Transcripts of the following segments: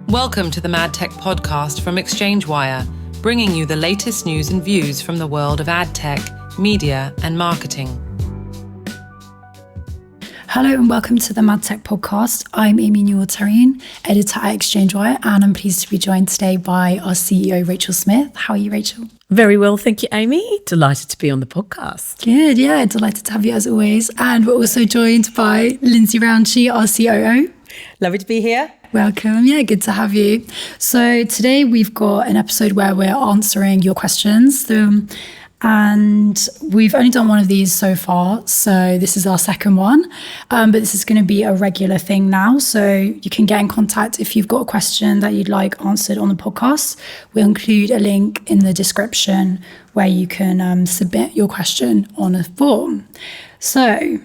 Welcome to the MadTech Podcast from ExchangeWire, bringing you the latest news and views from the world of AdTech, media and marketing. Hello and welcome to the MadTech Podcast. I'm Amy Newell-Tarine, editor at ExchangeWire, and I'm pleased to be joined today by our CEO, Rachel Smith. How are you, Rachel? Very well, thank you, Amy. Delighted to be on the podcast. Good, yeah, delighted to have you as always. And we're also joined by Lindsay Rowntree, our COO. Lovely to be here. Welcome. Yeah, good to have you. So today we've got an episode where we're answering your questions. And we've only done one of these so far, so this is our second one. But this is going to be a regular thing now. So you can get in contact if you've got a question that you'd like answered on the podcast. We'll include a link in the description where you can submit your question on a form. So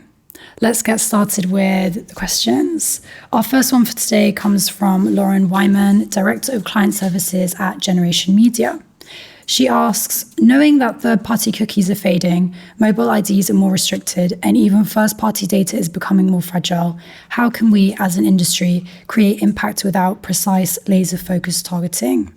let's get started with the questions. Our first one for today comes from Lauren Wyman, Director of Client Services at Generation Media. She asks, knowing that third-party cookies are fading, mobile IDs are more restricted, and even first-party data is becoming more fragile, how can we, as an industry, create impact without precise, laser-focused targeting?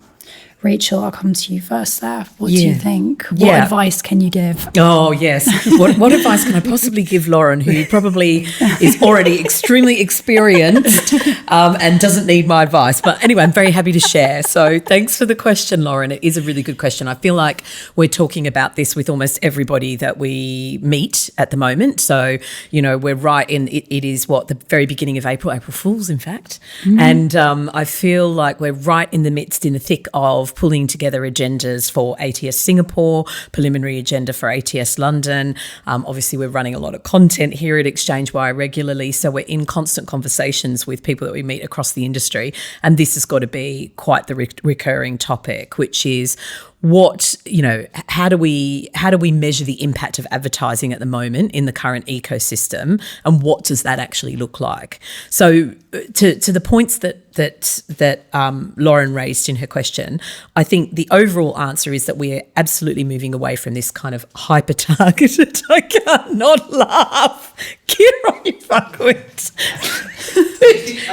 Rachel, I'll come to you first there. What do you think? What advice can you give? Oh, yes. What advice can I possibly give Lauren, who probably is already extremely experienced and doesn't need my advice? But anyway, I'm very happy to share. So thanks for the question, Lauren. It is a really good question. I feel like we're talking about this with almost everybody that we meet at the moment. So, you know, we're right in, it is the very beginning of April Fool's, in fact. And I feel like we're right in the thick of pulling together agendas for ATS Singapore, preliminary agenda for ATS London. Obviously, we're running a lot of content here at ExchangeWire regularly, so we're in constant conversations with people that we meet across the industry, and this has got to be quite the recurring topic, which is how do we measure the impact of advertising at the moment in the current ecosystem, and what does that actually look like? So to the points that Lauren raised in her question, I think the overall answer is that we are absolutely moving away from this kind of hyper-targeted, I can't not laugh. Kira, you fuckwit.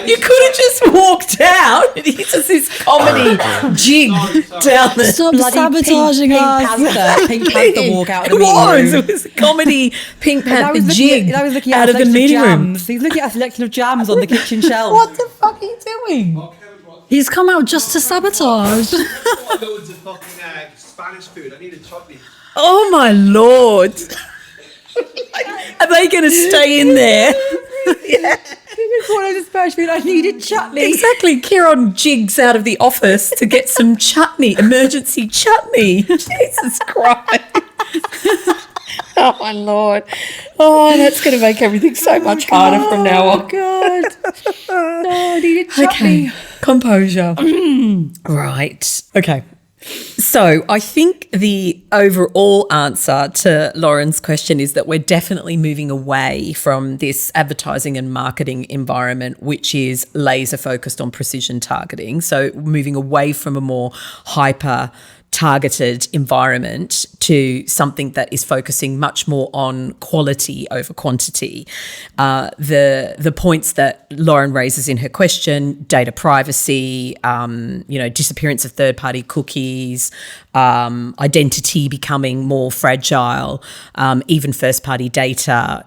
You could have just walked out. It's just this comedy jig down the Stop sabotaging us. Pink Panther walk out of the meeting room. It was a comedy Pink Panther jig I was looking out at of the meeting room. He's looking at a selection of jams on the kitchen shelf. What the fuck are you doing? He's come out just to sabotage. Loads of fucking Spanish food. I need a chutney. Oh my Lord. Are they going to stay in there? Yeah. I needed chutney. Exactly. Kieran jigs out of the office to get some chutney, emergency chutney. Jesus Christ. Oh, my Lord. Oh, that's going to make everything so much harder from now on. Oh, God. No, I needed chutney. Okay. Composure. Right. Okay. So I think the overall answer to Lauren's question is that we're definitely moving away from this advertising and marketing environment, which is laser focused on precision targeting. So moving away from a more hyper targeted environment to something that is focusing much more on quality over quantity. The points that Lauren raises in her question, data privacy, disappearance of third-party cookies, identity becoming more fragile, even first-party data,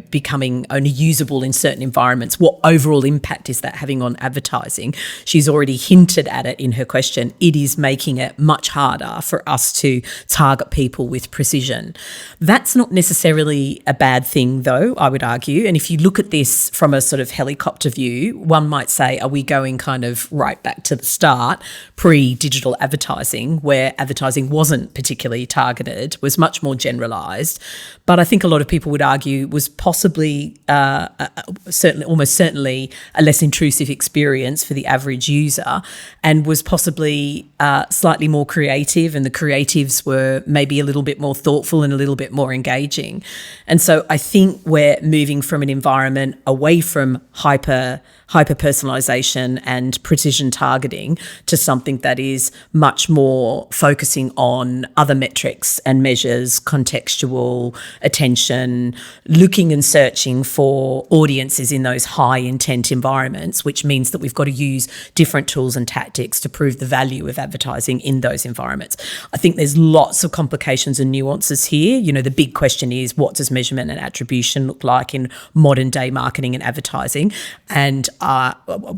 becoming only usable in certain environments. What overall impact is that having on advertising? She's already hinted at it in her question. It is making it much harder for us to target people with precision. That's not necessarily a bad thing, though, I would argue. And if you look at this from a sort of helicopter view, one might say, are we going kind of right back to the start, pre-digital advertising, where advertising wasn't particularly targeted, was much more generalised, but I think a lot of people would argue was possibly almost certainly a less intrusive experience for the average user, and was possibly slightly more creative creative, and the creatives were maybe a little bit more thoughtful and a little bit more engaging. And so I think we're moving from an environment away from hyper-personalisation and precision targeting to something that is much more focusing on other metrics and measures, contextual, attention, looking and searching for audiences in those high intent environments, which means that we've got to use different tools and tactics to prove the value of advertising in those environments. I think there's lots of complications and nuances here. You know, the big question is, what does measurement and attribution look like in modern day marketing and advertising? And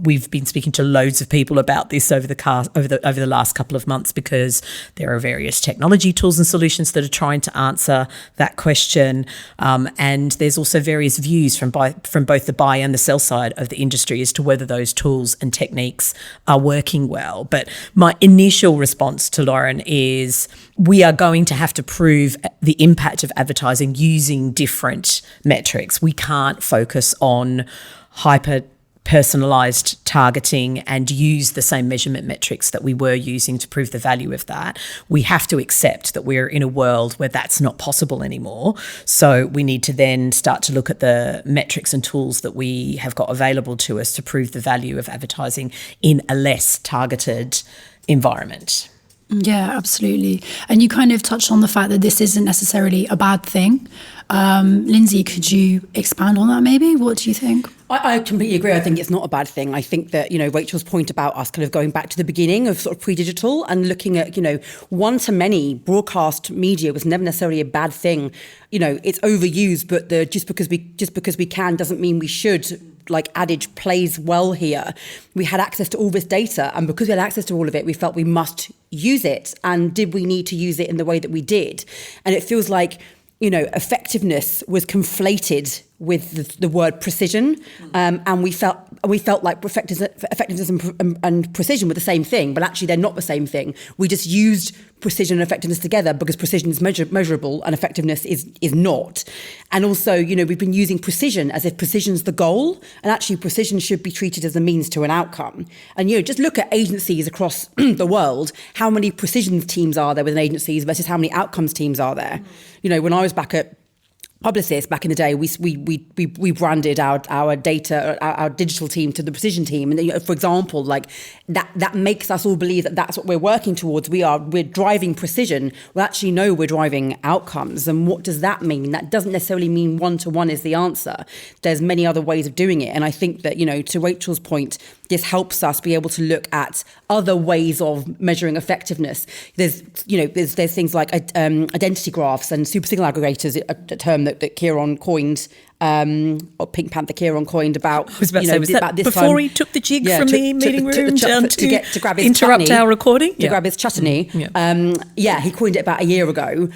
we've been speaking to loads of people about this over the last couple of months, because there are various technology tools and solutions that are trying to answer that question, and there's also various views from both the buy and the sell side of the industry as to whether those tools and techniques are working well. But my initial response to Lauren is, we are going to have to prove the impact of advertising using different metrics. We can't focus on hyper-personalised targeting and use the same measurement metrics that we were using to prove the value of that. We have to accept that we're in a world where that's not possible anymore. So we need to then start to look at the metrics and tools that we have got available to us to prove the value of advertising in a less targeted environment. Yeah, absolutely. And you kind of touched on the fact that this isn't necessarily a bad thing. Lindsay, could you expand on that maybe? What do you think? I completely agree. I think it's not a bad thing. I think that, Rachel's point about us kind of going back to the beginning of sort of pre-digital and looking at, one-to-many broadcast media was never necessarily a bad thing. It's overused, but just because we can doesn't mean we should. Like adage plays well here. We had access to all this data, and because we had access to all of it, we felt we must use it. And did we need to use it in the way that we did? And it feels like, effectiveness was conflated with the word precision, and we felt like effectiveness and precision were the same thing, but actually they're not the same thing. We just used precision and effectiveness together because precision is measurable and effectiveness is not. And also, we've been using precision as if precision's the goal, and actually precision should be treated as a means to an outcome. And just look at agencies across the world. How many precision teams are there within agencies versus how many outcomes teams are there? When I was back at Publicis back in the day, we branded our data, our digital team to the precision team, and for example, like that makes us all believe that that's what we're working towards. We're driving precision. Well, actually, no, we're driving outcomes. And what does that mean? That doesn't necessarily mean one-to-one is the answer. There's many other ways of doing it, and I think that to Rachel's point, this helps us be able to look at other ways of measuring effectiveness. There's things like identity graphs and super signal aggregators, a term that Kieran coined, or Pink Panther Kieran coined about. I was about to say, was that this before time, he took the jig from the meeting room down to grab his interrupt chutney, our recording? to grab his chutney. He coined it about a year ago.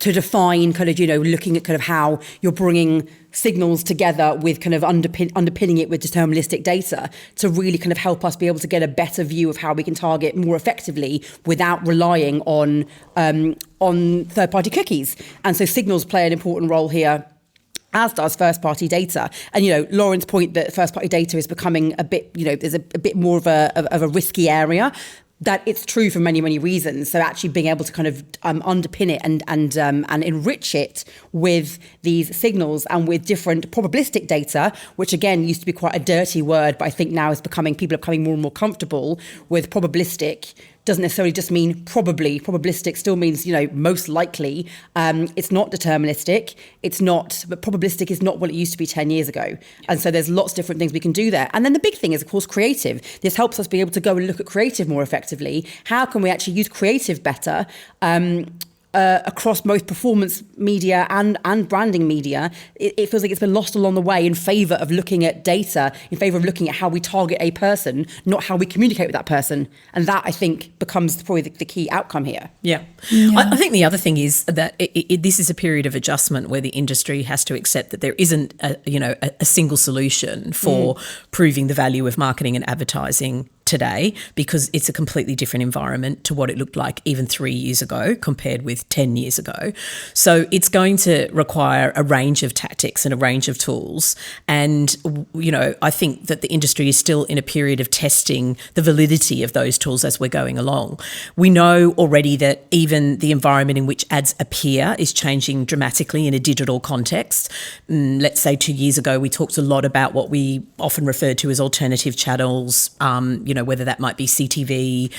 To define kind of, looking at kind of how you're bringing signals together with kind of underpinning it with deterministic data to really kind of help us be able to get a better view of how we can target more effectively without relying on third-party cookies. And so signals play an important role here, as does first-party data. And, Lauren's point that first-party data is becoming a bit, there's a bit more of a risky area. That it's true for many, many reasons. So actually being able to kind of underpin it and enrich it with these signals and with different probabilistic data, which again used to be quite a dirty word, but I think now people are becoming more and more comfortable with probabilistic. Doesn't necessarily just mean probably. Probabilistic still means, most likely. It's not deterministic. But probabilistic is not what it used to be 10 years ago. And so there's lots of different things we can do there. And then the big thing is, of course, creative. This helps us be able to go and look at creative more effectively. How can we actually use creative better? Across both performance media and branding media, it feels like it's been lost along the way in favour of looking at data, in favour of looking at how we target a person, not how we communicate with that person. And that, I think, becomes probably the key outcome here. Yeah. I think the other thing is that this is a period of adjustment where the industry has to accept that there isn't a single solution for proving the value of marketing and advertising today because it's a completely different environment to what it looked like even 3 years ago compared with 10 years ago. So it's going to require a range of tactics and a range of tools. And, I think that the industry is still in a period of testing the validity of those tools as we're going along. We know already that even the environment in which ads appear is changing dramatically in a digital context. Let's say 2 years ago, we talked a lot about what we often referred to as alternative channels, whether that might be CTV,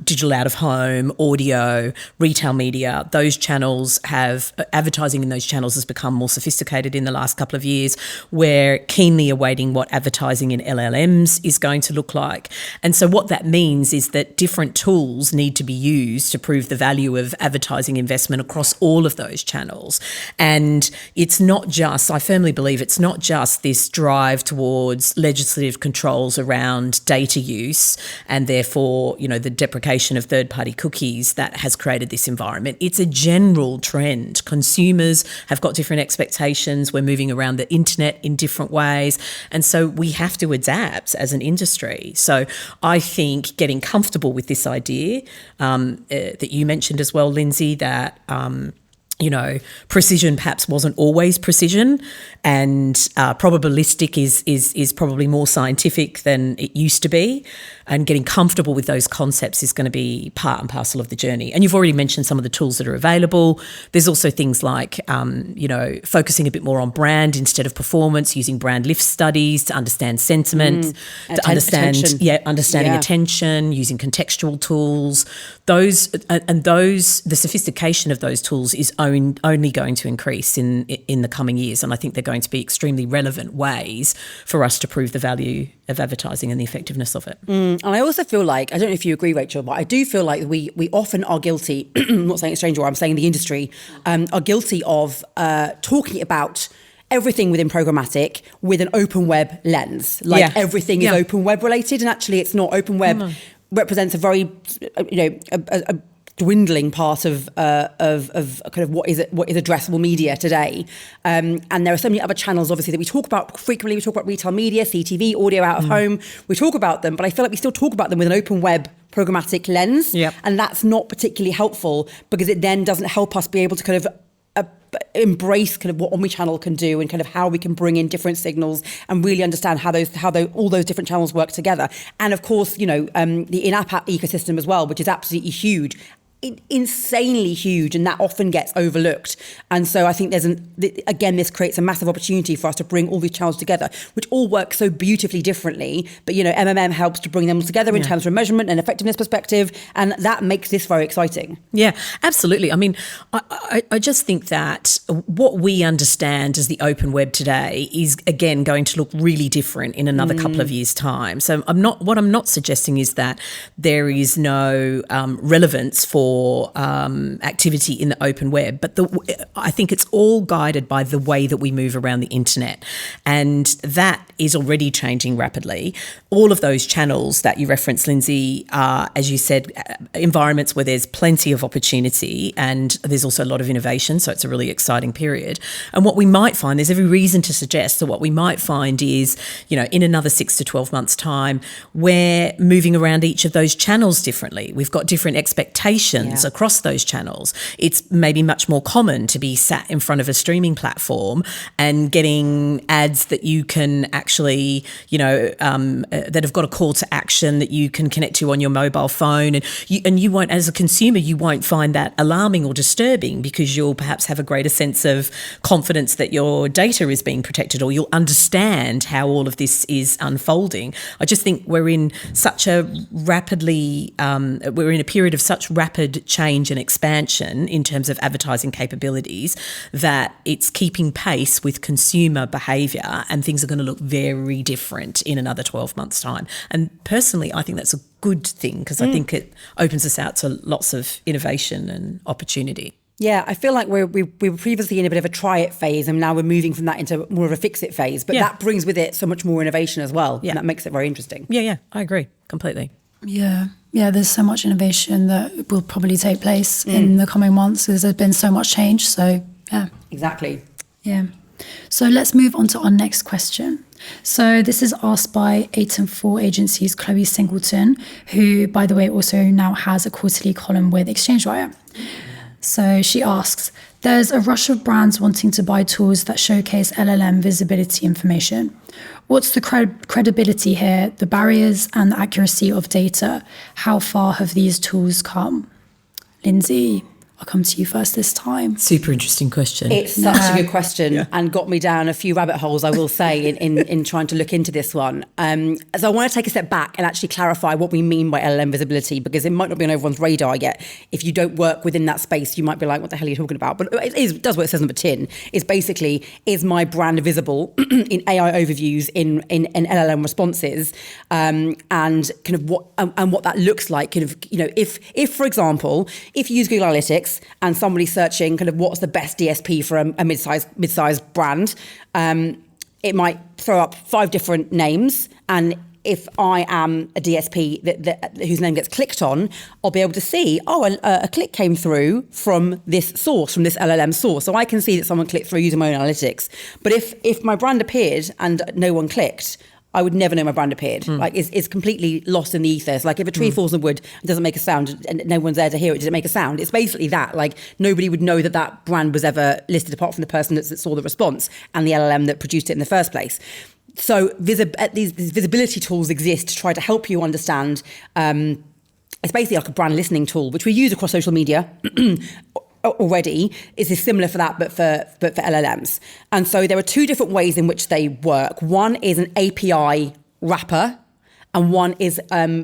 digital out of home, audio, retail media. Those channels advertising in those channels has become more sophisticated in the last couple of years. We're keenly awaiting what advertising in LLMs is going to look like. And so what that means is that different tools need to be used to prove the value of advertising investment across all of those channels. And it's not just, I firmly believe it's not just this drive towards legislative controls around data use and therefore, the deprecation of third-party cookies that has created this environment. It's a general trend. Consumers have got different expectations. We're moving around the internet in different ways. And so we have to adapt as an industry. So I think getting comfortable with this idea that you mentioned as well, Lindsay, that precision perhaps wasn't always precision, and probabilistic is probably more scientific than it used to be. And getting comfortable with those concepts is going to be part and parcel of the journey. And you've already mentioned some of the tools that are available. There's also things like, focusing a bit more on brand instead of performance, using brand lift studies to understand sentiment, understanding attention, using contextual tools. The sophistication of those tools is only going to increase in the coming years. And I think they're going to be extremely relevant ways for us to prove the value of advertising and the effectiveness of it. And I also feel like, I don't know if you agree, Rachel, but I do feel like we often are guilty, I'm not saying ExchangeWire, I'm saying the industry, are guilty of talking about everything within programmatic with an open web lens. Everything is open web related, and actually it's not. Open web represents a very, a dwindling part of kind of what is addressable media today, and there are so many other channels obviously that we talk about frequently. We talk about retail media, CTV, audio out of home. We talk about them, but I feel like we still talk about them with an open web programmatic lens, and that's not particularly helpful because it then doesn't help us be able to kind of embrace kind of what omnichannel can do and kind of how we can bring in different signals and really understand how all those different channels work together. And of course, the in-app app ecosystem as well, which is absolutely huge. Insanely huge, and that often gets overlooked. And so I think this creates a massive opportunity for us to bring all these channels together, which all work so beautifully differently. But MMM helps to bring them together in terms of measurement and effectiveness perspective, and that makes this very exciting. Yeah, absolutely. I mean, I just think that what we understand as the open web today is again going to look really different in another couple of years' time. So what I'm not suggesting is that there is no relevance for activity in the open web, but I think it's all guided by the way that we move around the internet, and that is already changing rapidly. All of those channels that you referenced, Lindsay, are, as you said, environments where there's plenty of opportunity and there's also a lot of innovation, so it's a really exciting period. And what we might find, there's every reason to suggest that what we might find is, in another 6 to 12 months' time, we're moving around each of those channels differently. We've got different expectations across those channels. It's maybe much more common to be sat in front of a streaming platform and getting ads that you can actually, that have got a call to action that you can connect to on your mobile phone. And you won't, as a consumer, you won't find that alarming or disturbing because you'll perhaps have a greater sense of confidence that your data is being protected, or you'll understand how all of this is unfolding. I just think we're in such a we're in a period of such rapid change and expansion in terms of advertising capabilities that it's keeping pace with consumer behaviour, and things are going to look very different in another 12 months' time. And personally, I think that's a good thing because I think it opens us out to lots of innovation and opportunity. Yeah, I feel like we were previously in a bit of a try it phase, and now we're moving from that into more of a fix it phase. But that brings with it so much more innovation as well. Yeah. And that makes it very interesting. Yeah, I agree completely. Yeah, there's so much innovation that will probably take place in the coming months because there's been so much change. So, yeah. Exactly. Yeah. So let's move on to our next question. So this is asked by 8 and 4 agency's Chloe Singleton, who, by the way, also now has a quarterly column with ExchangeWire. So she asks, there's a rush of brands wanting to buy tools that showcase LLM visibility information. What's the credibility here, the barriers and the accuracy of data? How far have these tools come? Lindsay, I'll come to you first this time. Super interesting question. It's such a good question and got me down a few rabbit holes, I will say, in trying to look into this one. So I want to take a step back and actually clarify what we mean by LLM visibility, because it might not be on everyone's radar yet. If you don't work within that space, you might be like, what the hell are you talking about? But it does what it says on the tin. It's basically, is my brand visible in AI overviews, in LLM responses, and kind of what that looks like. Kind of, if for example, if you use Google Analytics, and somebody's searching kind of what's the best DSP for a mid-sized brand, it might throw up 5 different names. And if I am a DSP whose name gets clicked on, I'll be able to see, a click came through from this source, from this LLM source. So I can see that someone clicked through using my own analytics. But if my brand appeared and no one clicked, I would never know my brand appeared. Like it's completely lost in the ether. It's like if a tree falls in wood and doesn't make a sound and no one's there to hear it, does it make a sound? It's basically that. Like nobody would know that brand was ever listed apart from the person that saw the response and the LLM that produced it in the first place. So these visibility tools exist to try to help you understand. It's basically like a brand listening tool, which we use across social media. Already is similar for that, but for LLMs. And so there are 2 different ways in which they work. One is an API wrapper, and one is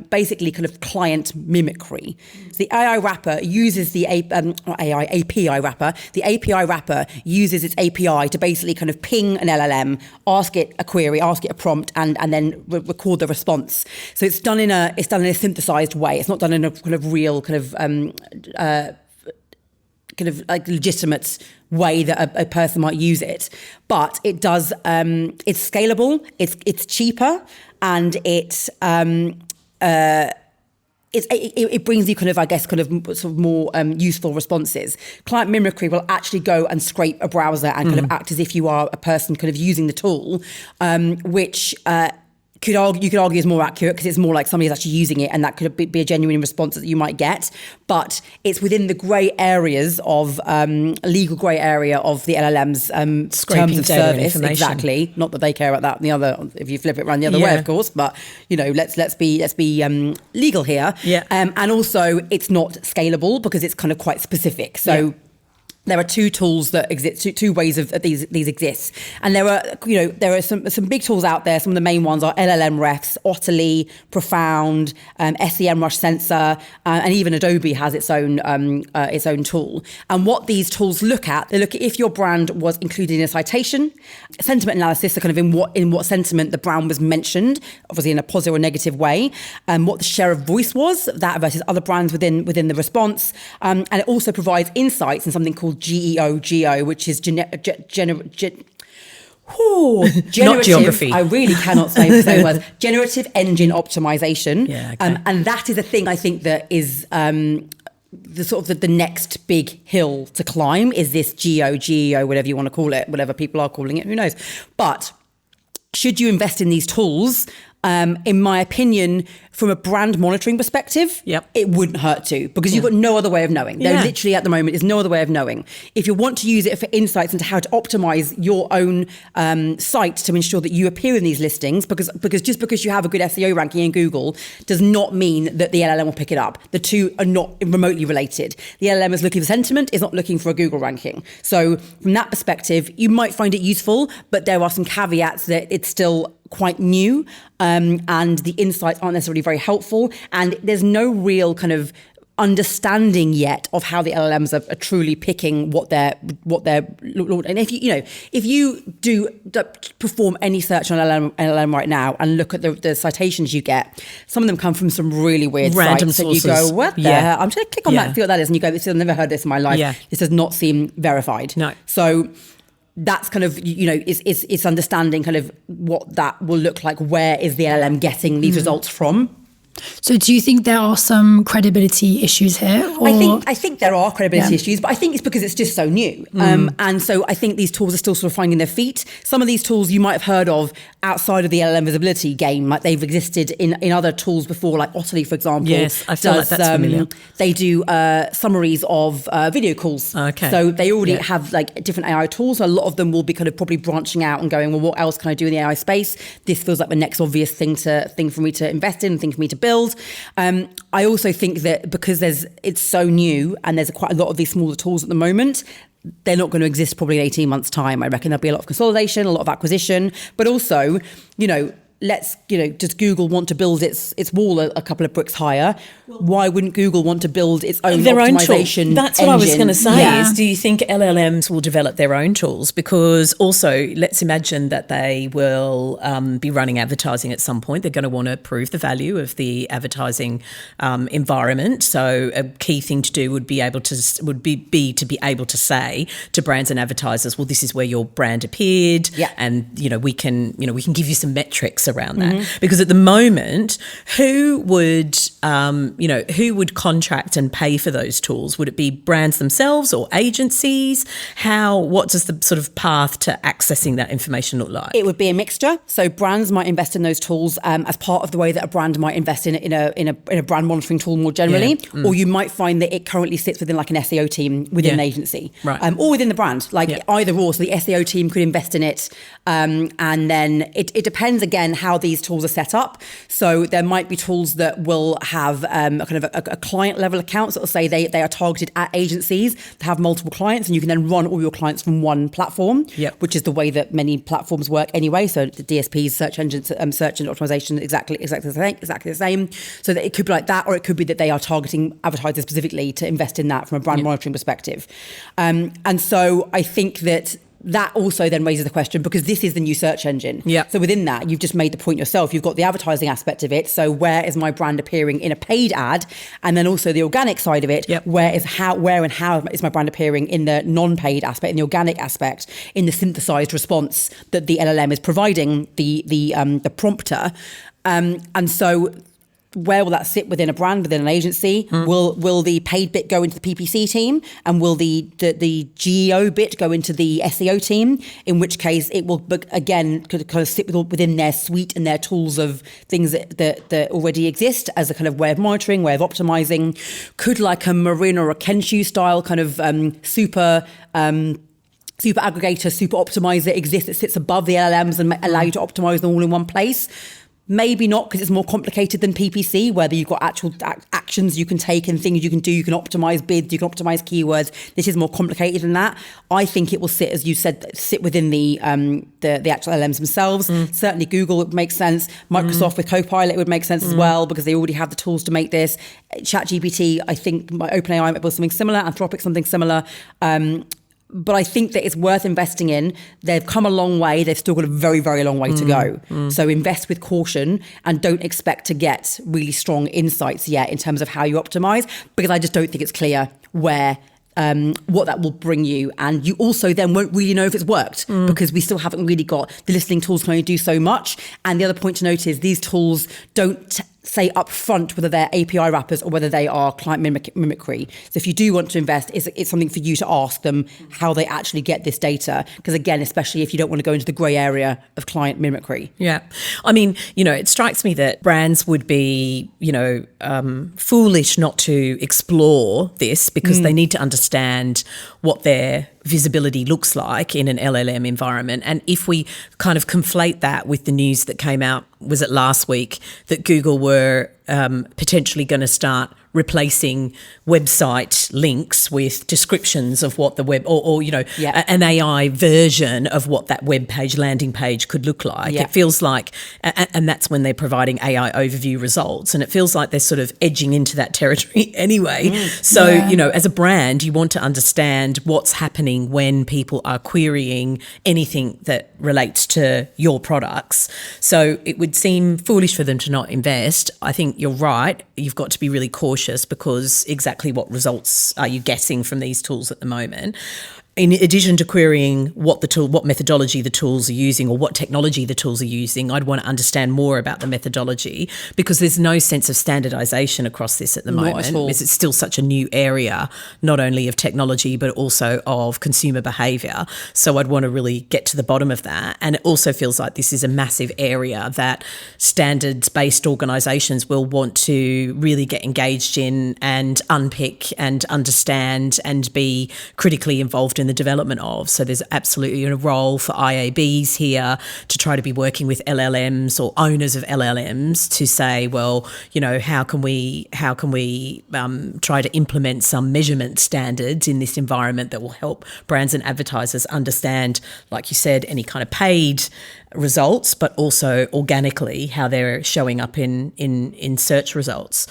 basically kind of client mimicry. So the AI wrapper uses the API wrapper. The API wrapper uses its API to basically kind of ping an LLM, ask it a query, ask it a prompt, and then record the response. So it's done in a synthesized way. It's not done in a kind of real kind of like legitimate way that a person might use it, but it does. It's scalable. It's cheaper, and it brings you kind of sort of more useful responses. Client mimicry will actually go and scrape a browser and kind of act as if you are a person kind of using the tool, which. You could argue is more accurate because it's more like somebody's actually using it, and that could be a genuine response that you might get. But it's within the grey areas of legal grey area of the LLM's terms of service. Exactly. Not that they care about that. And the other, if you flip it around the other way, of course. But let's be legal here. Yeah. And also, it's not scalable because it's kind of quite specific. So. Yeah. There are 2 tools that exist, 2 ways of these exist, and there are some big tools out there. Some of the main ones are LLM Refs, Otterly, Profound, SEMrush Sensor, and even Adobe has its own tool. And what these tools look at, they look at if your brand was included in a citation, sentiment analysis, so kind of in what sentiment the brand was mentioned, obviously in a positive or negative way, what the share of voice was, that versus other brands within the response, and it also provides insights in something called GEO, which is generative. Not geography. I really cannot say the same words. Generative Engine Optimisation. Yeah, okay. And that is a thing I think that is the next big hill to climb is this GEO, whatever you want to call it, whatever people are calling it, who knows. But should you invest in these tools? In my opinion, from a brand monitoring perspective, it wouldn't hurt to, because you've got no other way of knowing. There literally at the moment is no other way of knowing. If you want to use it for insights into how to optimize your own site to ensure that you appear in these listings, because just because you have a good SEO ranking in Google does not mean that the LLM will pick it up. The 2 are not remotely related. The LLM is looking for sentiment, is not looking for a Google ranking. So from that perspective, you might find it useful, but there are some caveats that it's still quite new, and the insights aren't necessarily very helpful, and there's no real kind of understanding yet of how the LLMs are truly picking what they're and if you do perform any search on LLM right now and look at the citations you get, some of them come from some really weird random sites sources. That you go, what the hell? I'm just going to click on that and see what that is, and you go, I've never heard this in my life. This does not seem verified. No. So that's kind of, it's understanding kind of what that will look like. Where is the LLM getting these results from? So do you think there are some credibility issues here? Or? I think there are credibility issues, but I think it's because it's just so new. And so I think these tools are still sort of finding their feet. Some of these tools you might have heard of outside of the LLM visibility game, like they've existed in other tools before, like Otterly, for example. Yes, I feel like that's familiar. They do summaries of video calls. Okay. So they already have like different AI tools. So a lot of them will be kind of probably branching out and going, well, what else can I do in the AI space? This feels like the next obvious thing for me to invest in, thing for me to build. I also think that because it's so new and there's quite a lot of these smaller tools at the moment, they're not going to exist probably in 18 months' time. I reckon there'll be a lot of consolidation, a lot of acquisition, but also, does Google want to build its wall a couple of bricks higher? Why wouldn't Google want to build its own optimization tool? That's what I was going to say Yeah. is, do you think LLMs will develop their own tools? Because also, let's imagine that they will be running advertising at some point. They're going to want to prove the value of the advertising environment. So a key thing to do would be to be able to say to brands and advertisers, well, this is where your brand appeared, and we can give you some metrics around that. Because at the moment, who would contract and pay for those tools? Would it be brands themselves or agencies? What does the sort of path to accessing that information look like? It would be a mixture. So brands might invest in those tools as part of the way that a brand might invest in a brand monitoring tool more generally. Or you might find that it currently sits within like an SEO team within an agency, or within the brand, either or. So the SEO team could invest in it, and then it depends again how these tools are set up. So there might be tools that will have a kind of a client level account that will say they are targeted at agencies that have multiple clients, and you can then run all your clients from one platform, which is the way that many platforms work anyway. So the DSPs, search engines, search engine optimization, exactly the same. So that it could be like that, or it could be that they are targeting advertisers specifically to invest in that from a brand monitoring perspective. And so I think that also then raises the question, because this is the new search engine. So within that, you've just made the point yourself. You've got the advertising aspect of it. So where is my brand appearing in a paid ad? And then also the organic side of it. Where and how is my brand appearing in the non-paid aspect, in the organic aspect, in the synthesized response that the LLM is providing the prompter. And so where will that sit within a brand, within an agency? Will the paid bit go into the PPC team, and will the GEO bit go into the SEO team? In which case, it will again kind of sit within their suite and their tools of things that already exist as a kind of way of monitoring, way of optimizing. Could like a Marin or a Kenshu style kind of super aggregator, super optimizer exist that sits above the LLMs and allow you to optimize them all in one place? Maybe not, because it's more complicated than PPC, where you've got actual actions you can take and things you can do. You can optimize bids, you can optimize keywords. This is more complicated than that. I think it will sit, as you said, within the actual LLMs themselves. Certainly Google would make sense. Microsoft with Copilot would make sense as well, because they already have the tools to make this. ChatGPT, I think OpenAI might build something similar. Anthropic, something similar. But I think that it's worth investing in. They've come a long way. They've still got a very, very long way to go. So invest with caution and don't expect to get really strong insights yet in terms of how you optimize, because I just don't think it's clear what that will bring you. And you also then won't really know if it's worked, because we still haven't really got, the listening tools can only do so much. And the other point to note is these tools don't say up front whether they're API wrappers or whether they are client mimicry. So if you do want to invest, it's something for you to ask them how they actually get this data. Because again, especially if you don't want to go into the grey area of client mimicry. Yeah. I mean, it strikes me that brands would be, foolish not to explore this, because they need to understand what their visibility looks like in an LLM environment. And if we kind of conflate that with the news that came out, was it last week, that Google were potentially going to start replacing website links with descriptions of what the web or an AI version of what that web page, landing page could look like. It feels like, and that's when they're providing AI overview results, and it feels like they're sort of edging into that territory anyway. So, as a brand, you want to understand what's happening when people are querying anything that relates to your products. So it would seem foolish for them to not invest. I think you're right. You've got to be really cautious, because exactly what results are you getting from these tools at the moment? in addition to querying what methodology the tools are using or what technology the tools are using, I'd want to understand more about the methodology, because there's no sense of standardization across this at the moment. Not at all. Because it's still such a new area, not only of technology, but also of consumer behavior. So I'd want to really get to the bottom of that. And it also feels like this is a massive area that standards-based organizations will want to really get engaged in and unpick and understand and be critically involved in the development of. So there's absolutely a role for IABs here to try to be working with LLMs or owners of LLMs to say, well, how can we try to implement some measurement standards in this environment that will help brands and advertisers understand, like you said, any kind of paid results, but also organically how they're showing up in search results.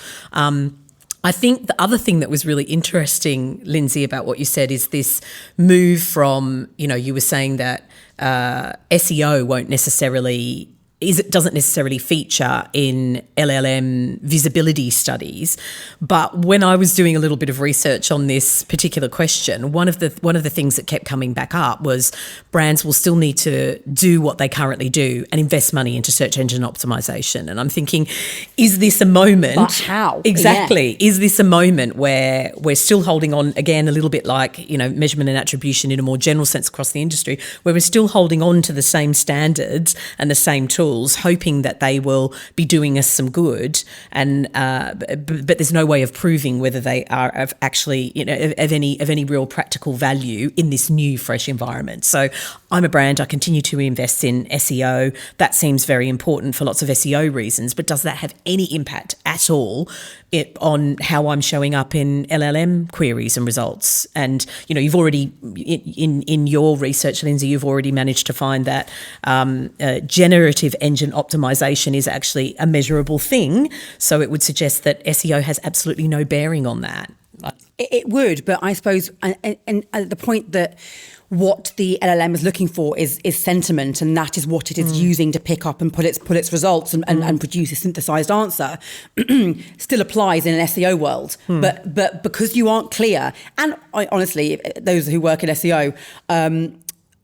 I think the other thing that was really interesting, Lindsay, about what you said is this move from, you were saying that SEO doesn't necessarily feature in LLM visibility studies. But when I was doing a little bit of research on this particular question, one of the things that kept coming back up was brands will still need to do what they currently do and invest money into search engine optimization. And I'm thinking, is this a moment? But how? Exactly. Yeah. Is this a moment where we're still holding on, again, a little bit like, measurement and attribution in a more general sense across the industry, where we're still holding on to the same standards and the same tools, hoping that they will be doing us some good, and but there's no way of proving whether they are of actually of any real practical value in this new fresh environment. So I'm a brand, I continue to invest in SEO. That seems very important for lots of SEO reasons, but does that have any impact at all on how I'm showing up in LLM queries and results? And you've already in your research, Lindsay, you've already managed to find that generative engine optimization is actually a measurable thing. So it would suggest that SEO has absolutely no bearing on that. It would, but I suppose, and at the point that what the LLM is looking for is sentiment, and that is what it is using to pick up and put its results and produce a synthesized answer, still applies in an SEO world. But because you aren't clear, and honestly, those who work in SEO,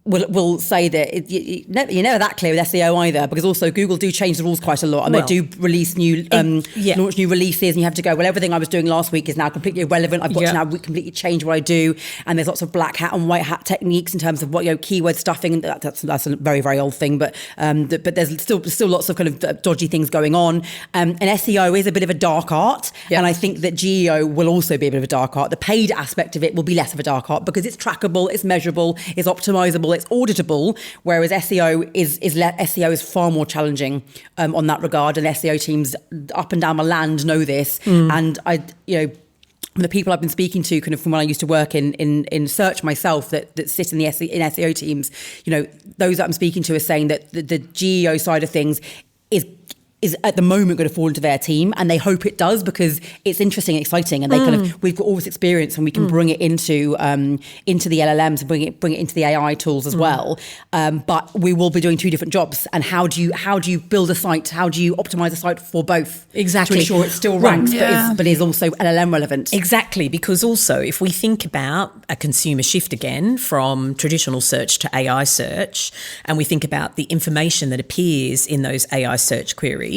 will say that you're never that clear with SEO either, because also Google do change the rules quite a lot, and they do release new launch new releases, and you have to go, well, everything I was doing last week is now completely irrelevant. I've got to now completely change what I do, and there's lots of black hat and white hat techniques in terms of what keyword stuffing, and that's a very, very old thing, but there's still lots of kind of dodgy things going on, and SEO is a bit of a dark art, and I think that GEO will also be a bit of a dark art. The paid aspect of it will be less of a dark art because it's trackable, it's measurable, it's optimizable, it's auditable, whereas SEO is far more challenging on that regard, and SEO teams up and down the land know this. And the people I've been speaking to, kind of from when I used to work in search myself, that sit in the SEO teams, those that I'm speaking to are saying that the GEO side of things is at the moment going to fall into their team, and they hope it does because it's interesting and exciting, and they we've got all this experience and we can bring it into the LLMs and bring it into the AI tools as well. But we will be doing two different jobs. And how do you build a site? How do you optimize a site for both? Exactly. To ensure it still ranks, but is also LLM relevant. Exactly, because also if we think about a consumer shift again from traditional search to AI search, and we think about the information that appears in those AI search queries,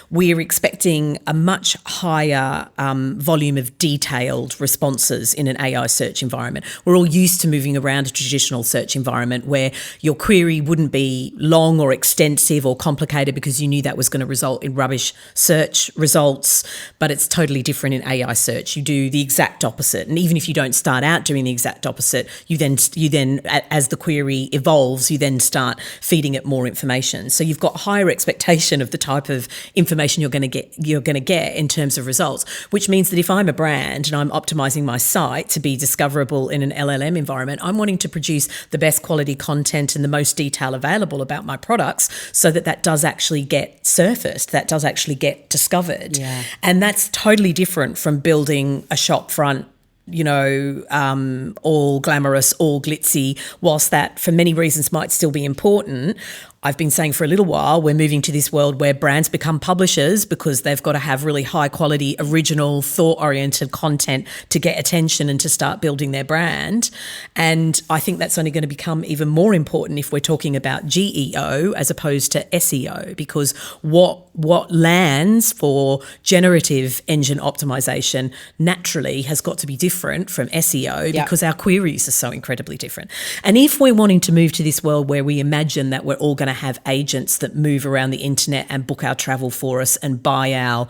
we're expecting a much higher volume of detailed responses in an AI search environment. We're all used to moving around a traditional search environment where your query wouldn't be long or extensive or complicated because you knew that was going to result in rubbish search results, but it's totally different in AI search. You do the exact opposite. And even if you don't start out doing the exact opposite, you then as the query evolves, you then start feeding it more information. So you've got higher expectation of the type of information you're going to get in terms of results, which means that if I'm a brand and I'm optimizing my site to be discoverable in an LLM environment, I'm wanting to produce the best quality content and the most detail available about my products so that does actually get surfaced, that does actually get discovered. And that's totally different from building a shop front, all glamorous, all glitzy, whilst that for many reasons might still be important. I've been saying for a little while, we're moving to this world where brands become publishers because they've got to have really high quality, original, thought-oriented content to get attention and to start building their brand. And I think that's only going to become even more important if we're talking about GEO as opposed to SEO, because what lands for generative engine optimization naturally has got to be different from SEO because our queries are so incredibly different. And if we're wanting to move to this world where we imagine that we're all going to have agents that move around the internet and book our travel for us and buy our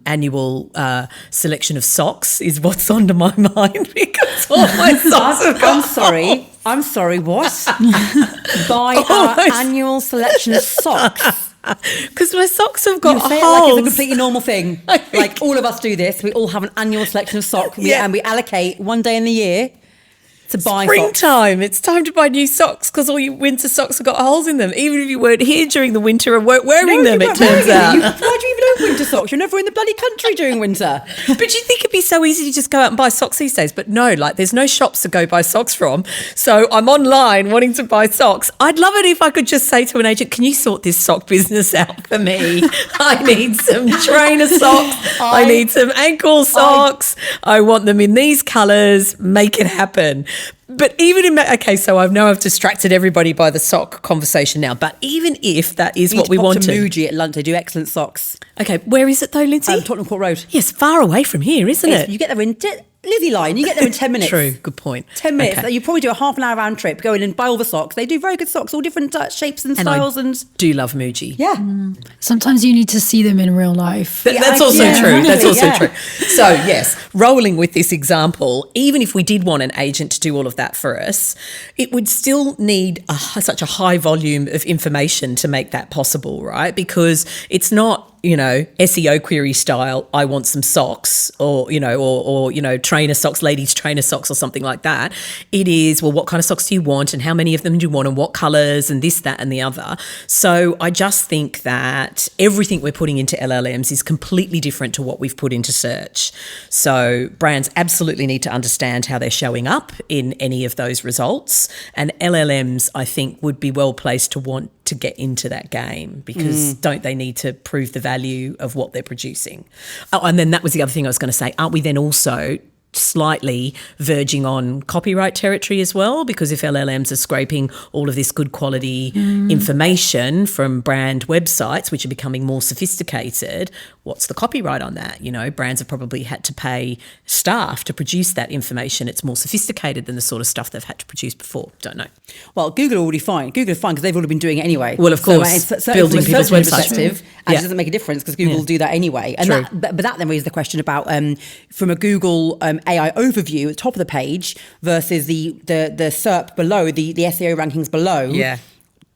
annual selection of socks is what's onto my mind, because all my socks have got I'm sorry, what? Buy our annual selection of socks. Because my socks have got You say holes. it like it's a completely normal thing. Like all of us do this. We all have an annual selection of socks, and we allocate one day in the year to buy Springtime, it's time to buy new socks because all your winter socks have got holes in them. Even if you weren't here during the winter and weren't wearing them, it turns out. Why do you even own winter socks? You're never in the bloody country during winter. But you think it'd be so easy to just go out and buy socks these days? But no, like there's no shops to go buy socks from. So I'm online wanting to buy socks. I'd love it if I could just say to an agent, can you sort this sock business out for me? I need some trainer socks. I need some ankle socks. I want them in these colours. Make it happen. But even in so I know I've distracted everybody by the sock conversation now. But even if that is what we want to, Muji at lunch, they do excellent socks. Okay, where is it though, Lindsay? Tottenham Court Road. Yes, far away from here, isn't it? You get there in Lizzie line. You get there in 10 minutes. True, good point. 10 minutes. Okay. You probably do a half an hour round trip, go in and buy all the socks. They do very good socks, all different shapes and styles. And do love Muji. yeah. Sometimes you need to see them in real life. That's also true. That's also Yeah. true. So, yes, rolling with this example, even if we did want an agent to do all of that for us, it would still need such a high volume of information to make that possible, right? Because it's not, SEO query style, I want some socks or trainer socks, ladies trainer socks or something like that. It is, well, what kind of socks do you want and how many of them do you want and what colours and this, that and the other. So I just think that everything we're putting into LLMs is completely different to what we've put into search. So brands absolutely need to understand how they're showing up in any of those results. And LLMs, I think, would be well placed to want to get into that game because don't they need to prove the value of what they're producing? Oh, and then that was the other thing I was going to say. Aren't we then also slightly verging on copyright territory as well? Because if LLMs are scraping all of this good quality information from brand websites, which are becoming more sophisticated, what's the copyright on that? Brands have probably had to pay staff to produce that information. It's more sophisticated than the sort of stuff they've had to produce before. Don't know. Well, Google are already fine. Google are fine because they've already been doing it anyway. Well, of course, so building from a people's search websites. perspective, it doesn't make a difference because Google will do that anyway. And True. but that then raises the question about from a Google AI overview at the top of the page versus the SERP below, the SEO rankings below. Yeah.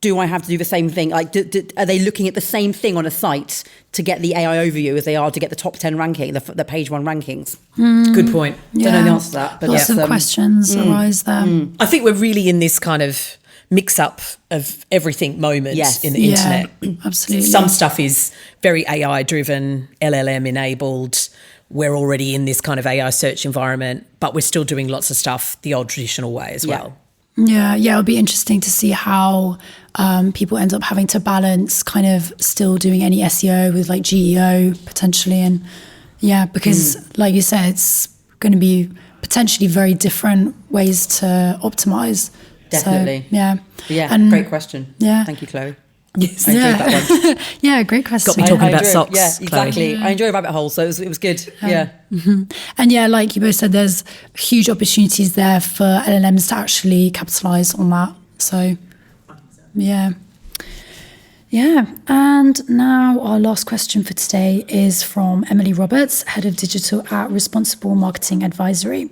Do I have to do the same thing? Like, are they looking at the same thing on a site to get the AI overview as they are to get the top 10 ranking, the page one rankings? Good point. Don't know the answer to that. But Lots of questions arise there. I think we're really in this kind of mix-up of everything moment in the internet. Absolutely. Some stuff is very AI-driven, LLM-enabled. We're already in this kind of AI search environment, but we're still doing lots of stuff the old traditional way as well. Yeah, it'll be interesting to see how people end up having to balance kind of still doing any SEO with like GEO potentially. And because like you said, it's going to be potentially very different ways to optimize. Definitely. So, And great question. Yeah. Thank you, Chloe. Yes. I enjoyed that one. Yeah, great question. Got me talking I about enjoyed- socks. Yeah, exactly. Chloe. I enjoyed rabbit hole, so it was good. Yeah. And like you both said, there's huge opportunities there for LLMs to actually capitalize on that. So, yeah. And now our last question for today is from Emily Roberts, Head of Digital at Responsible Marketing Advisory.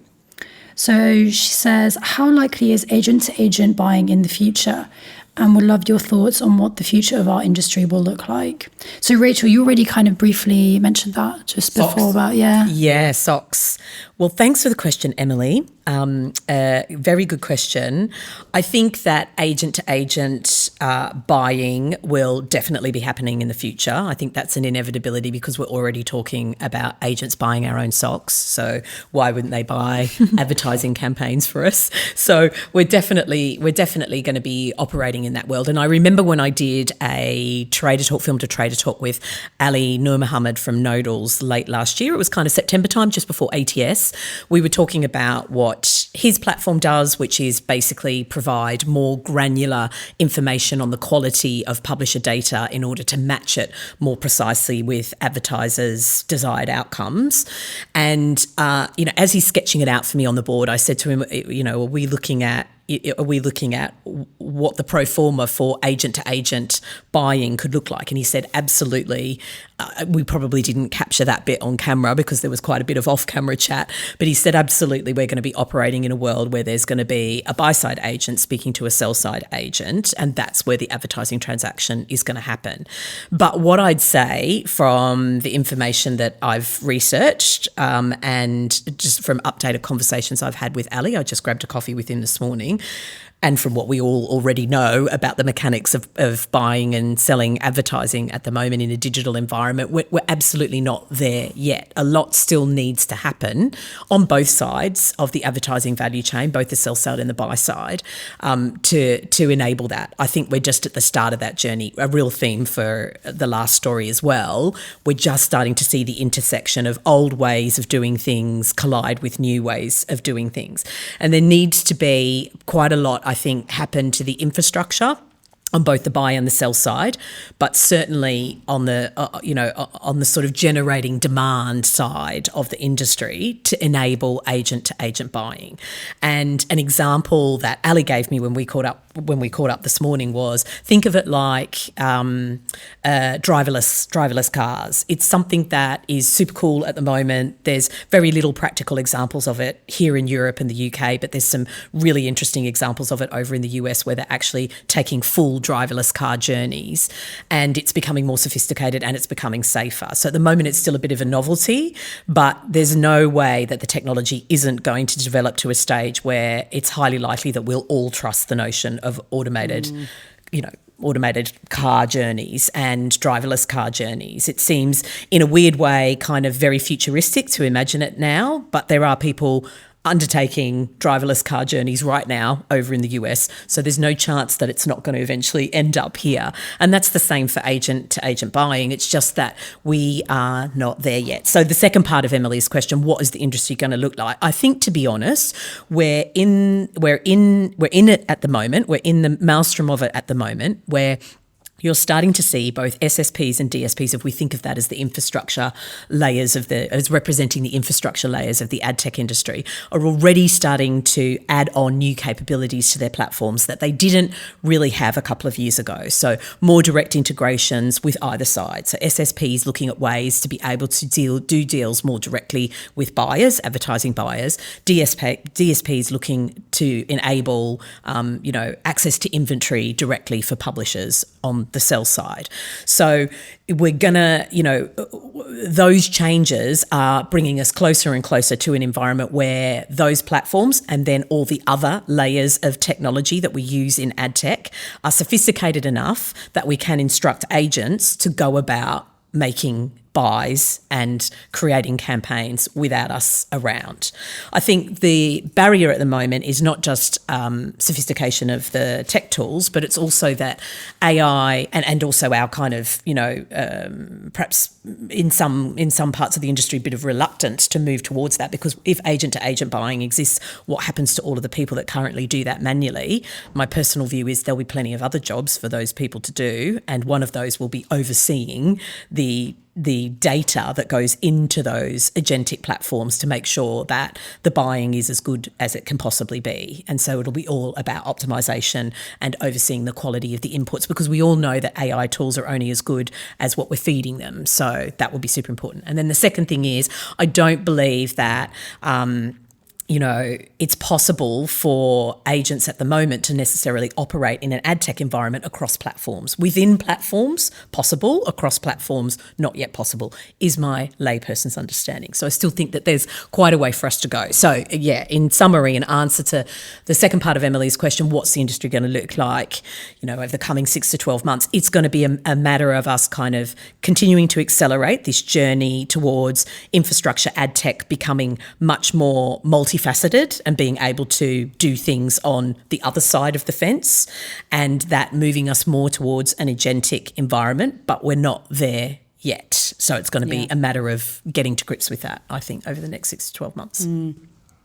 So she says, how likely is agent-to-agent buying in the future? And would love your thoughts on what the future of our industry will look like. So Rachel, you already kind of briefly mentioned that just before about, Yeah, socks. Well, thanks for the question, Emily. Very good question. I think that agent to agent buying will definitely be happening in the future. I think that's an inevitability because we're already talking about agents buying our own socks. So why wouldn't they buy advertising campaigns for us? So we're definitely going to be operating in that world. And I remember when I did a film to Trader Talk with Ali Nur Muhammad from Nodals late last year. It was kind of September time, just before ATS. We were talking about what his platform does, which is basically provide more granular information on the quality of publisher data in order to match it more precisely with advertisers' desired outcomes. And, as he's sketching it out for me on the board, I said to him, are we looking at what the pro forma for agent-to-agent buying could look like? And he said, absolutely. We probably didn't capture that bit on camera because there was quite a bit of off-camera chat. But he said, absolutely, we're going to be operating in a world where there's going to be a buy-side agent speaking to a sell-side agent, and that's where the advertising transaction is going to happen. But what I'd say from the information that I've researched and just from updated conversations I've had with Ali, I just grabbed a coffee with him this morning, and from what we all already know about the mechanics of buying and selling advertising at the moment in a digital environment, we're absolutely not there yet. A lot still needs to happen on both sides of the advertising value chain, both the sell side and the buy side, to enable that. I think we're just at the start of that journey. A real theme for the last story as well. We're just starting to see the intersection of old ways of doing things collide with new ways of doing things. And there needs to be quite a lot, I think, happen to the infrastructure on both the buy and the sell side, but certainly on the on the sort of generating demand side of the industry to enable agent-to-agent buying. And an example that Ali gave me when we caught up this morning was, think of it like driverless cars. It's something that is super cool at the moment. There's very little practical examples of it here in Europe and the UK, but there's some really interesting examples of it over in the US where they're actually taking full driverless car journeys, and it's becoming more sophisticated and it's becoming safer. So at the moment it's still a bit of a novelty, but there's no way that the technology isn't going to develop to a stage where it's highly likely that we'll all trust the notion of automated car journeys and driverless car journeys. It seems in a weird way kind of very futuristic to imagine it now, but there are people undertaking driverless car journeys right now over in the US. So there's no chance that it's not going to eventually end up here. And that's the same for agent-to-agent buying. It's just that we are not there yet. So the second part of Emily's question, what is the industry going to look like? I think, to be honest, we're in it at the moment. We're in the maelstrom of it at the moment, where you're starting to see both SSPs and DSPs, if we think of that as the infrastructure layers as representing the infrastructure layers of the ad tech industry, are already starting to add on new capabilities to their platforms that they didn't really have a couple of years ago. So more direct integrations with either side. So SSPs looking at ways to be able to do deals more directly with buyers, advertising buyers. DSPs looking to enable, access to inventory directly for publishers on the sell side. So we're gonna, those changes are bringing us closer and closer to an environment where those platforms and then all the other layers of technology that we use in ad tech are sophisticated enough that we can instruct agents to go about making buys and creating campaigns without us around. I think the barrier at the moment is not just sophistication of the tech tools, but it's also that AI and also our kind of, perhaps in some parts of the industry, a bit of reluctance to move towards that, because if agent-to-agent buying exists, what happens to all of the people that currently do that manually? My personal view is there'll be plenty of other jobs for those people to do, and one of those will be overseeing the data that goes into those agentic platforms to make sure that the buying is as good as it can possibly be. And so it'll be all about optimization and overseeing the quality of the inputs, because we all know that AI tools are only as good as what we're feeding them. So that will be super important. And then the second thing is, I don't believe that it's possible for agents at the moment to necessarily operate in an ad tech environment across platforms. Within platforms, possible. Across platforms, not yet possible, is my layperson's understanding. So I still think that there's quite a way for us to go. So yeah, in summary, in answer to the second part of Emily's question, what's the industry going to look like, over the coming 6 to 12 months? It's going to be a matter of us kind of continuing to accelerate this journey towards infrastructure ad tech becoming much more multifaceted and being able to do things on the other side of the fence, and that moving us more towards an agentic environment, but we're not there yet. So it's going to be a matter of getting to grips with that, I think, over the next 6 to 12 months.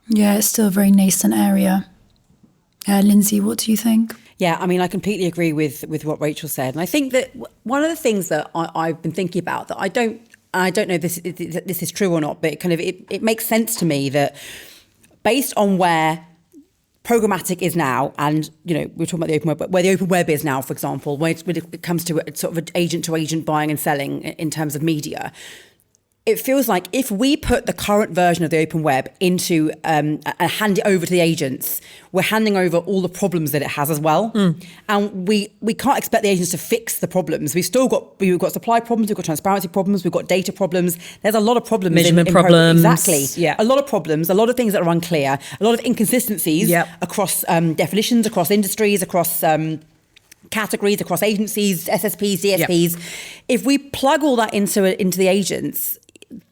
Yeah, it's still a very nascent area. Lindsay, what do you think? Yeah, I mean, I completely agree with what Rachel said. And I think that one of the things that I've been thinking about that I don't know if this is true or not, but it makes sense to me that based on where programmatic is now, and we're talking about the open web, but where the open web is now, for example, when it comes to sort of agent-to-agent buying and selling in terms of media, it feels like if we put the current version of the open web into and hand it over to the agents, we're handing over all the problems that it has as well. And we can't expect the agents to fix the problems. We've got supply problems, we've got transparency problems, we've got data problems. There's a lot of problems. Measurement problems. Exactly. Yeah. A lot of problems, a lot of things that are unclear, a lot of inconsistencies across definitions, across industries, across categories, across agencies, SSPs, DSPs. If we plug all that into the agents,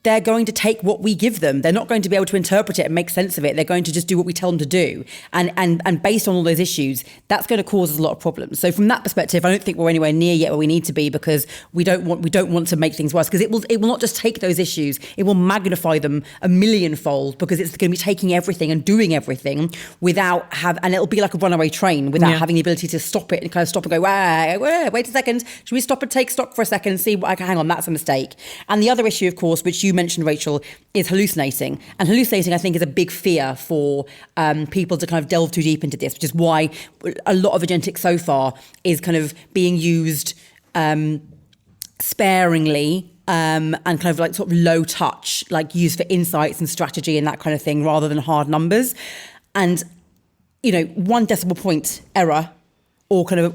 they're going to take what we give them. They're not going to be able to interpret it and make sense of it. They're going to just do what we tell them to do. And based on all those issues, that's going to cause us a lot of problems. So from that perspective, I don't think we're anywhere near yet where we need to be, because we don't want to make things worse, because it will not just take those issues, it will magnify them a millionfold, because it's going to be taking everything and doing everything and it'll be like a runaway train without having the ability to stop it and kind of stop and go, wait a second, should we stop and take stock for a second and see hang on, that's a mistake. And the other issue, of course, which you mentioned, Rachel, is hallucinating. And hallucinating, I think, is a big fear for people to kind of delve too deep into this, which is why a lot of agentic so far is kind of being used sparingly and kind of like sort of low touch, like used for insights and strategy and that kind of thing, rather than hard numbers. And, 1 decimal point error or kind of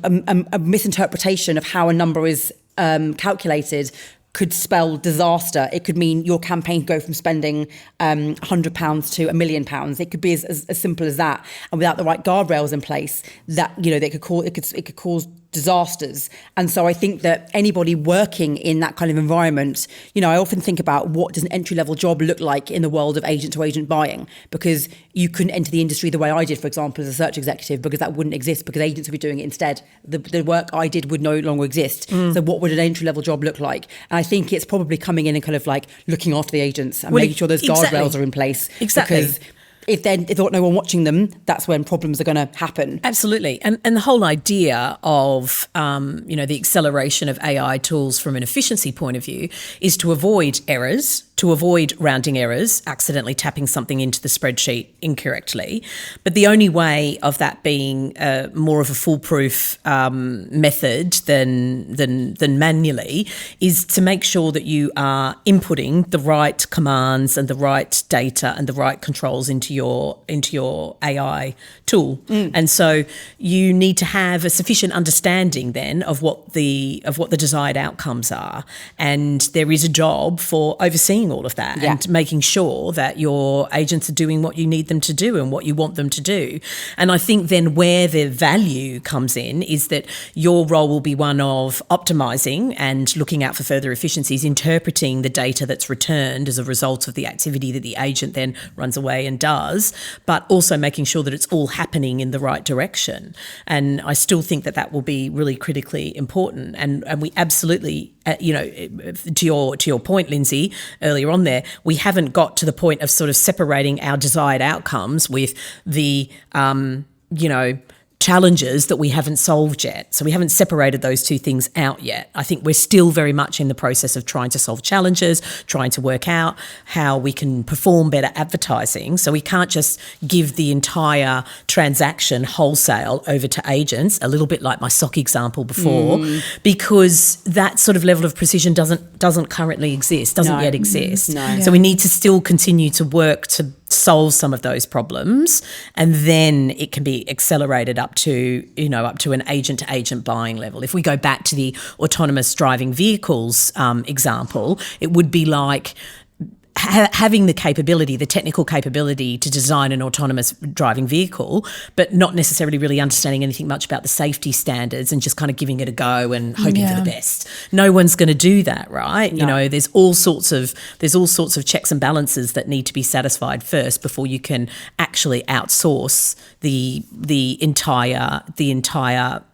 a misinterpretation of how a number is calculated could spell disaster. It could mean your campaign go from spending £100 to £1 million. It could be as simple as that. And without the right guardrails in place, that they could cause disasters. And so I think that anybody working in that kind of environment, I often think about what does an entry-level job look like in the world of agent-to-agent buying, because you couldn't enter the industry the way I did, for example, as a search executive, because that wouldn't exist, because agents would be doing it instead. The work I did would no longer exist. So what would an entry-level job look like? And I think it's probably coming in and kind of like looking after the agents and making sure those guardrails are in place. Exactly. Because if they've got no one watching them, that's when problems are going to happen. Absolutely. And the whole idea of, the acceleration of AI tools from an efficiency point of view is to avoid errors, to avoid rounding errors, accidentally tapping something into the spreadsheet incorrectly. But the only way of that being more of a foolproof method than manually is to make sure that you are inputting the right commands and the right data and the right controls into your AI tool. And so you need to have a sufficient understanding then of what the desired outcomes are. And there is a job for overseeing all of that and making sure that your agents are doing what you need them to do and what you want them to do. And I think then where the value comes in is that your role will be one of optimizing and looking out for further efficiencies, interpreting the data that's returned as a result of the activity that the agent then runs away and does, but also making sure that it's all happening in the right direction. And I still think that will be really critically important. And we absolutely, to your point, Lindsay, earlier on there, we haven't got to the point of sort of separating our desired outcomes with the, challenges that we haven't solved yet. So we haven't separated those two things out yet. I think we're still very much in the process of trying to solve challenges, trying to work out how we can perform better advertising. So we can't just give the entire transaction wholesale over to agents, a little bit like my sock example before, because that sort of level of precision doesn't currently exist, doesn't yet exist. No. So we need to still continue to work to solves some of those problems, and then it can be accelerated up to an agent-to-agent buying level. If we go back to the autonomous driving vehicles example, it would be like having the technical capability to design an autonomous driving vehicle, but not necessarily really understanding anything much about the safety standards and just kind of giving it a go and hoping for the best. No one's going to do that, right? No. There's all sorts of checks and balances that need to be satisfied first before you can actually outsource the entire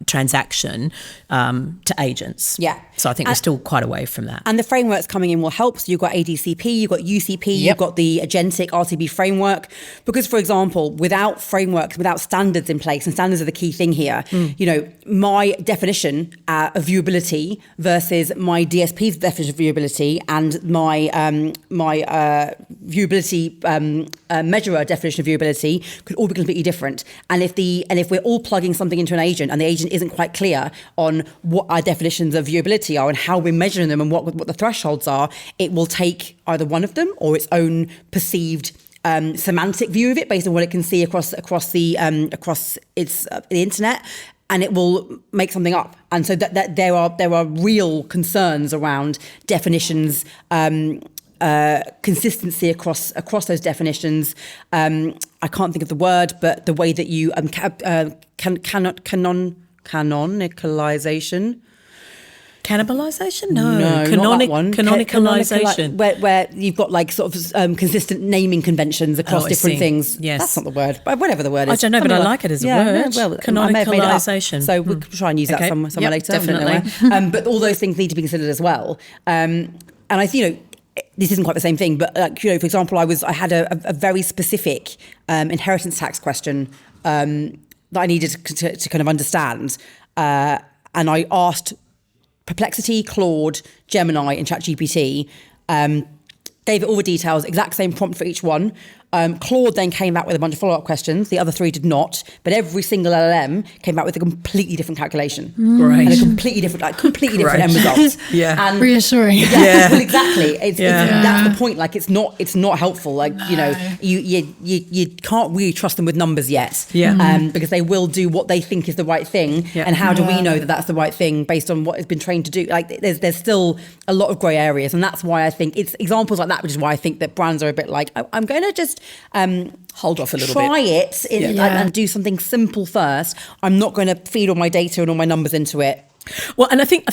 transaction to agents. Yeah. So I think we're still quite away from that. And the frameworks coming in will help. So you've got ADCP, you've got UCP, you've got the Agentic RTB framework. Because, for example, without frameworks, without standards in place, and standards are the key thing here, my definition of viewability versus my DSP's definition of viewability and my viewability measurer definition of viewability could all be completely different. And if we're all plugging something into an agent and the agent isn't quite clear on what our definitions of viewability are and how we're measuring them and what the thresholds are, it will take either one of them or its own perceived semantic view of it based on what it can see across the internet, and it will make something up. And so that there are real concerns around definitions, consistency across those definitions. I can't think of the word, but the way that you canonicalization. Cannibalization? No, not that one. Canonicalization. Where you've got like sort of consistent naming conventions across different things. Yes. That's not the word, but whatever the word is. I don't know, but I like it as a word. Canonicalization. So we'll try and use that somewhere later. Definitely. But all those things need to be considered as well. And I think, this isn't quite the same thing, but for example, I had a very specific inheritance tax question that I needed to kind of understand. And I asked Perplexity, Claude, Gemini, and ChatGPT, gave it all the details, exact same prompt for each one. Claude then came back with a bunch of follow-up questions. The other three did not, but every single LLM came back with a completely different calculation. Great. And a completely different end result. Yeah. And reassuring. Yeah. Well, exactly. That's the point. Like, it's not helpful. Like, you can't really trust them with numbers yet. Yeah. Because they will do what they think is the right thing. Yeah. And how do we know that that's the right thing based on what it's been trained to do? Like, there's still a lot of grey areas, and that's why I think it's examples like that, which is why I think that brands are a bit like, I'm going to just hold off a little try bit. And do something simple first. I'm not going to feed all my data and all my numbers into it. Well, and I think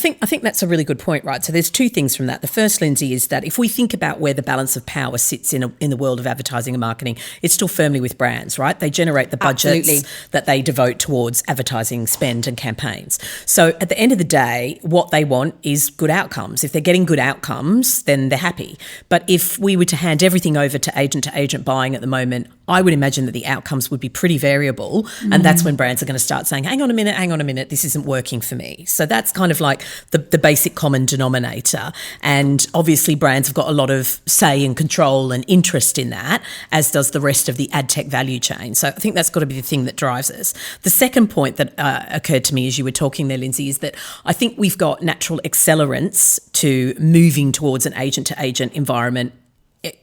that's a really good point, right? So there's two things from that. The first, Lindsay, is that if we think about where the balance of power sits in the world of advertising and marketing, it's still firmly with brands, right? They generate the budgets that they devote towards advertising spend and campaigns. So at the end of the day, what they want is good outcomes. If they're getting good outcomes, then they're happy. But if we were to hand everything over to agent buying at the moment, I would imagine that the outcomes would be pretty variable. And that's when brands are going to start saying, hang on a minute, this isn't working for me. So that's kind of like the basic common denominator. And obviously brands have got a lot of say and control and interest in that, as does the rest of the Adtech value chain. So I think that's got to be the thing that drives us. The second point that occurred to me as you were talking there, Lindsay, is that I think we've got natural accelerants to moving towards an agent-to-agent environment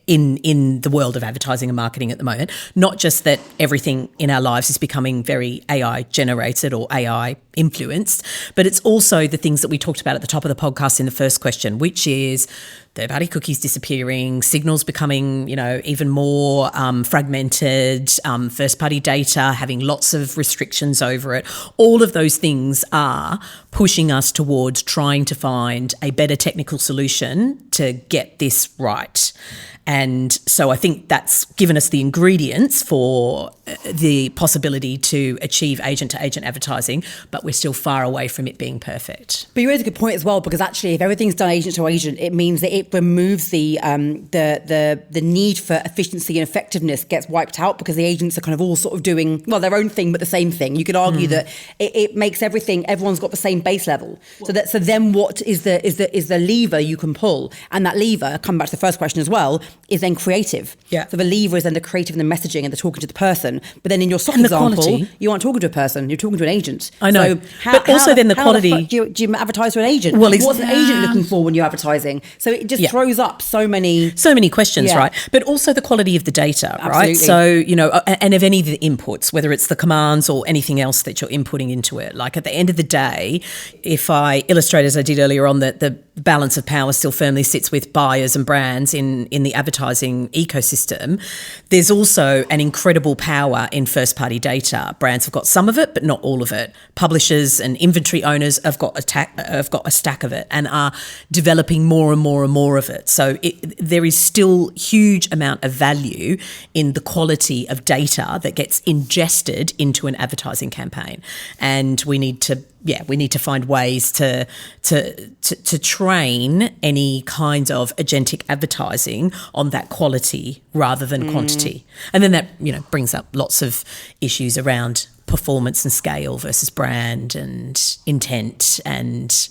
in the world of advertising and marketing at the moment. Not just that everything in our lives is becoming very AI generated or AI influenced, but it's also the things that we talked about at the top of the podcast in the first question, which is third-party cookies disappearing, signals becoming, even more fragmented, first-party data having lots of restrictions over it. All of those things are pushing us towards trying to find a better technical solution to get this right. And so I think that's given us the ingredients for the possibility to achieve agent-to-agent advertising, but we're still far away from it being perfect. But you raise a good point as well, because actually if everything's done agent-to-agent, it means that it removes the need for efficiency and effectiveness gets wiped out, because the agents are kind of all sort of doing, well, their own thing, but the same thing. You could argue that it makes everyone's got the same base level. So then what is the lever you can pull? And that lever, coming back to the first question as well, is then creative. Yeah. So the lever is then the creative and the messaging and the talking to the person. person. But then in your sock And the example, quality. you aren't talking to a person, you're talking to an agent. I know. So But also then the quality- fuck do you advertise to an agent? Well, what's an agent looking for when you're advertising? So it just throws up so many questions, right? But also the quality of the data, right? Absolutely. So, you know, and of any of the inputs, whether it's the commands or anything else that you're inputting into it. Like at the end of the day, if I illustrate, as I did earlier on, that the balance of power still firmly sits with buyers and brands in the advertising ecosystem, there's also an incredible power in first-party data. Brands have got some of it, but not all of it. Publishers and inventory owners have got a stack of it and are developing more and more and more of it. So there is still huge amount of value in the quality of data that gets ingested into an advertising campaign, and we need to find ways to train any kind of agentic advertising on that quality rather than quantity. And then that, you know, brings up lots of issues around performance and scale versus brand and intent, and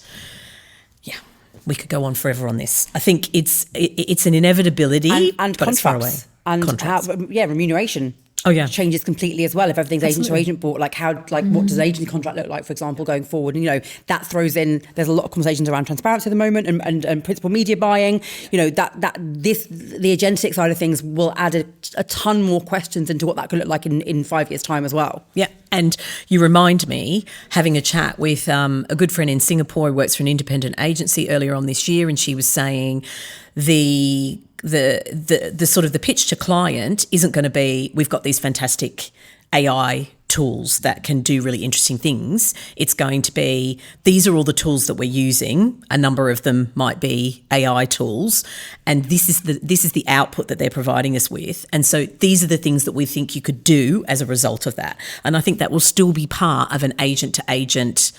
we could go on forever on this. I think it's an inevitability and but it's far away. contracts and Contracts. remuneration. Oh, yeah. Changes completely as well if everything's agent to agent bought. Like what does an agent contract look like, for example, going forward? And, you know, that throws in. There's a lot of conversations around transparency at the moment and principal media buying. You know, the agentic side of things will add a ton more questions into what that could look like in 5 years' time as well. Yeah, and you remind me having a chat with a good friend in Singapore who works for an independent agency earlier on this year, and she was saying the sort of the pitch to client isn't going to be, we've got these fantastic AI tools that can do really interesting things. It's going to be, these are all the tools that we're using. A number of them might be AI tools, and this is the output that they're providing us with. And so these are the things that we think you could do as a result of that. And I think that will still be part of an agent to agent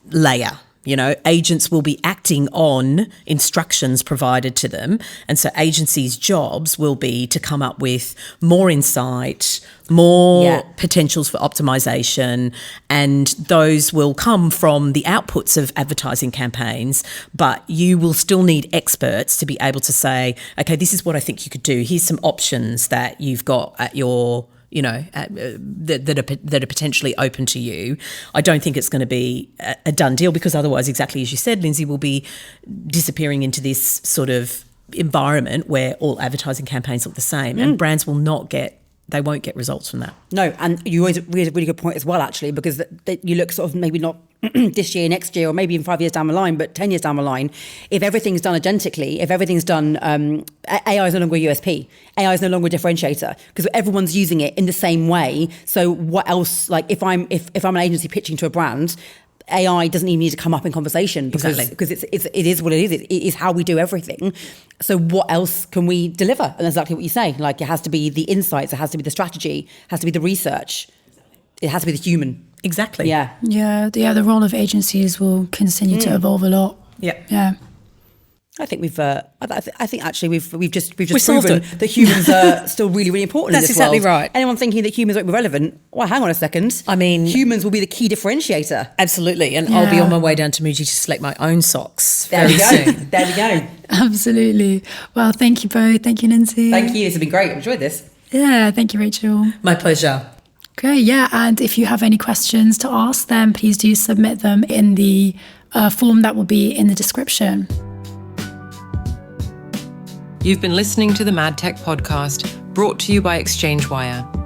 layer. You know, agents will be acting on instructions provided to them. And so agencies' jobs will be to come up with more insight, more potentials for optimization, and those will come from the outputs of advertising campaigns. But you will still need experts to be able to say, okay, this is what I think you could do. Here's some options that you've got at your that are potentially open to you. I don't think it's going to be a done deal, because otherwise, exactly as you said, Lindsay, will be disappearing into this sort of environment where all advertising campaigns look the same, and brands won't get results from that. No, and you raise a really good point as well, actually, because you look sort of maybe not this year, next year, or maybe in 5 years down the line, but 10 years down the line, if everything's done agentically, if everything's done, AI is no longer a USP, AI is no longer a differentiator, because everyone's using it in the same way. So what else, like if I'm an agency pitching to a brand, AI doesn't even need to come up in conversation because it is what it is. It is how we do everything. So what else can we deliver? And that's exactly what you say. Like, it has to be the insights, it has to be the strategy, it has to be the research, it has to be the human. Exactly. Yeah. The role of agencies will continue to evolve a lot. Yeah. I think we've just proven that humans are still really, really important in this world. That's exactly right. Anyone thinking that humans won't be relevant, well, hang on a second. I mean, humans will be the key differentiator. Absolutely. And I'll be on my way down to Muji to select my own socks very soon. There we go. Absolutely. Well, thank you both. Thank you, Lindsay. Thank you. This has been great. I've enjoyed this. Yeah. Thank you, Rachel. My pleasure. Great. Yeah. And if you have any questions to ask them, please do submit them in the form that will be in the description. You've been listening to the MadTech Podcast, brought to you by ExchangeWire.